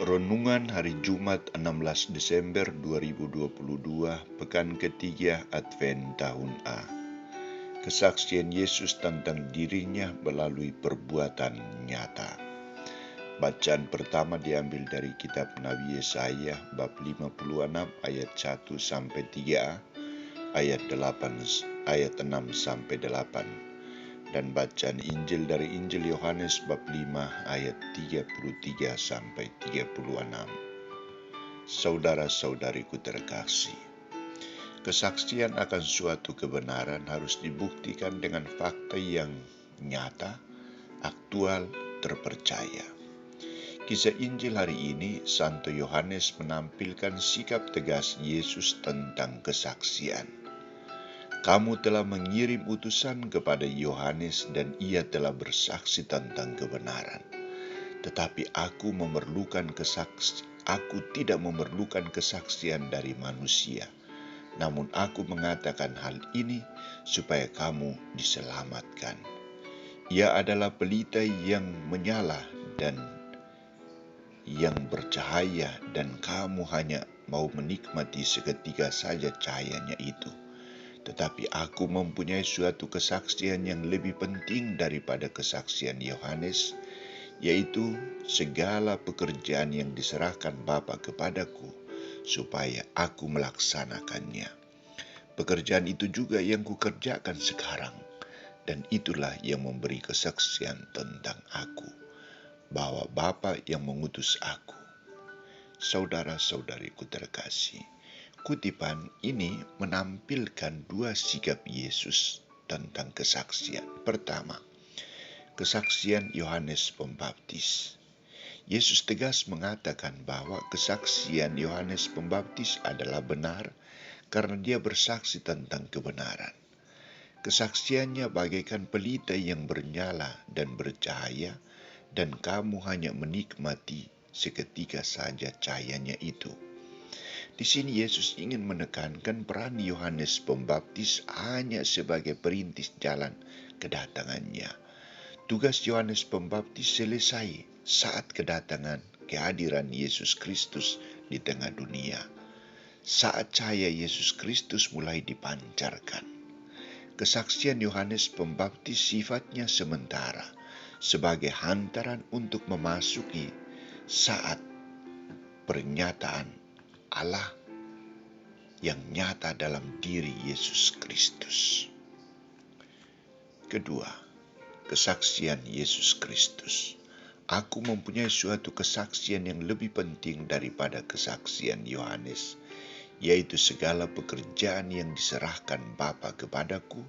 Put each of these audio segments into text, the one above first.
Renungan hari Jumat 16 Desember 2022, pekan ketiga Advent tahun A. Kesaksian Yesus tentang dirinya melalui perbuatan nyata. Bacaan pertama diambil dari kitab Nabi Yesaya bab 56 ayat 1 sampai 3a, ayat 6 sampai 8. Dan bacaan Injil dari Injil Yohanes bab 5 ayat 33 sampai 36. Saudara-saudariku terkasih, kesaksian akan suatu kebenaran harus dibuktikan dengan fakta yang nyata, aktual, terpercaya. Kisah Injil hari ini, Santo Yohanes menampilkan sikap tegas Yesus tentang kesaksian. Kamu telah mengirim utusan kepada Yohanes dan ia telah bersaksi tentang kebenaran. Tetapi aku tidak memerlukan kesaksian dari manusia. Namun aku mengatakan hal ini supaya kamu diselamatkan. Ia adalah pelita yang menyala dan yang bercahaya, dan kamu hanya mau menikmati seketika saja cahayanya itu. Tetapi aku mempunyai suatu kesaksian yang lebih penting daripada kesaksian Yohanes, yaitu segala pekerjaan yang diserahkan Bapa kepadaku, supaya aku melaksanakannya. Pekerjaan itu juga yang kukerjakan sekarang, dan itulah yang memberi kesaksian tentang aku, bahwa Bapa yang mengutus aku. Saudara-saudariku terkasih, kutipan ini menampilkan dua sikap Yesus tentang kesaksian. Pertama, kesaksian Yohanes Pembaptis. Yesus tegas mengatakan bahwa kesaksian Yohanes Pembaptis adalah benar karena dia bersaksi tentang kebenaran. Kesaksiannya bagaikan pelita yang bernyala dan bercahaya, dan kamu hanya menikmati seketika saja cahayanya itu. Di sini Yesus ingin menekankan peran Yohanes Pembaptis hanya sebagai perintis jalan kedatangannya. Tugas Yohanes Pembaptis selesai saat kedatangan kehadiran Yesus Kristus di tengah dunia. Saat cahaya Yesus Kristus mulai dipancarkan. Kesaksian Yohanes Pembaptis sifatnya sementara, sebagai hantaran untuk memasuki saat pernyataan Allah yang nyata dalam diri Yesus Kristus. Kedua, kesaksian Yesus Kristus. Aku mempunyai suatu kesaksian yang lebih penting daripada kesaksian Yohanes, yaitu segala pekerjaan yang diserahkan Bapa kepadaku,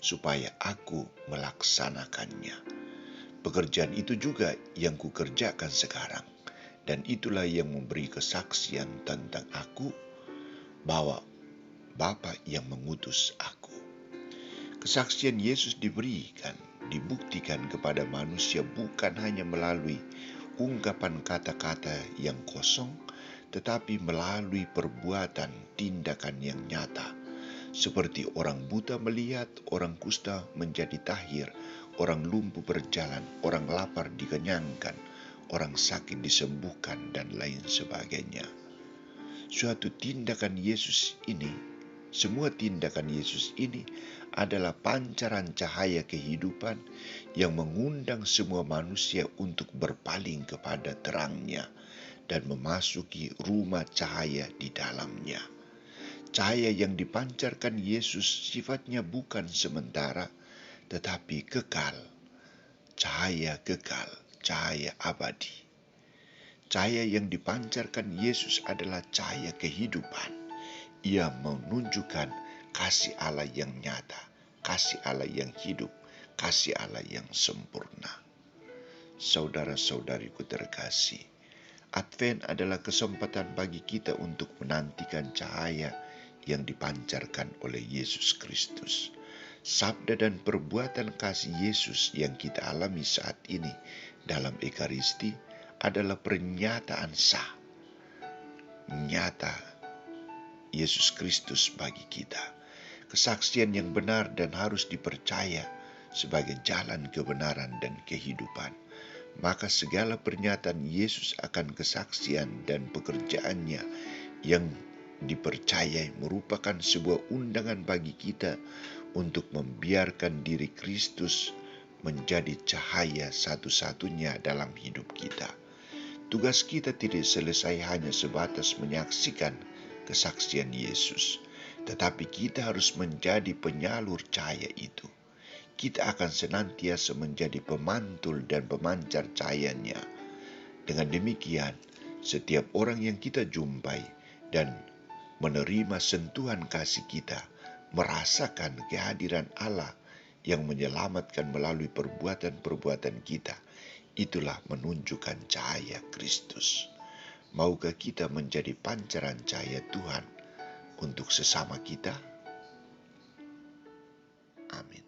supaya aku melaksanakannya. Pekerjaan itu juga yang kukerjakan sekarang, dan itulah yang memberi kesaksian tentang aku, bahwa Bapa yang mengutus aku. Kesaksian Yesus dibuktikan kepada manusia bukan hanya melalui ungkapan kata-kata yang kosong, tetapi melalui perbuatan tindakan yang nyata. Seperti orang buta melihat, orang kusta menjadi tahir, orang lumpuh berjalan, orang lapar dikenyangkan, orang sakit disembuhkan, dan lain sebagainya. Semua tindakan Yesus ini adalah pancaran cahaya kehidupan yang mengundang semua manusia untuk berpaling kepada terangnya dan memasuki rumah cahaya di dalamnya. Cahaya yang dipancarkan Yesus sifatnya bukan sementara, tetapi kekal. Cahaya kekal, cahaya abadi. Cahaya yang dipancarkan Yesus adalah cahaya kehidupan. Ia menunjukkan kasih Allah yang nyata, kasih Allah yang hidup, kasih Allah yang sempurna. Saudara-saudariku terkasih, Advent adalah kesempatan bagi kita untuk menantikan cahaya yang dipancarkan oleh Yesus Kristus. Sabda dan perbuatan kasih Yesus yang kita alami saat ini dalam Ekaristi adalah pernyataan sah, nyata Yesus Kristus bagi kita. Kesaksian yang benar dan harus dipercaya sebagai jalan kebenaran dan kehidupan. maka segala pernyataan Yesus akan kesaksian dan pekerjaannya yang dipercayai merupakan sebuah undangan bagi kita untuk membiarkan diri Kristus menjadi cahaya satu-satunya dalam hidup kita. Tugas kita tidak selesai hanya sebatas menyaksikan kesaksian Yesus, tetapi kita harus menjadi penyalur cahaya itu. Kita akan senantiasa menjadi pemantul dan pemancar cahayanya. Dengan demikian, setiap orang yang kita jumpai dan menerima sentuhan kasih kita, merasakan kehadiran Allah yang menyelamatkan melalui perbuatan-perbuatan kita. Itulah menunjukkan cahaya Kristus. Maukah kita menjadi pancaran cahaya Tuhan untuk sesama kita? Amin.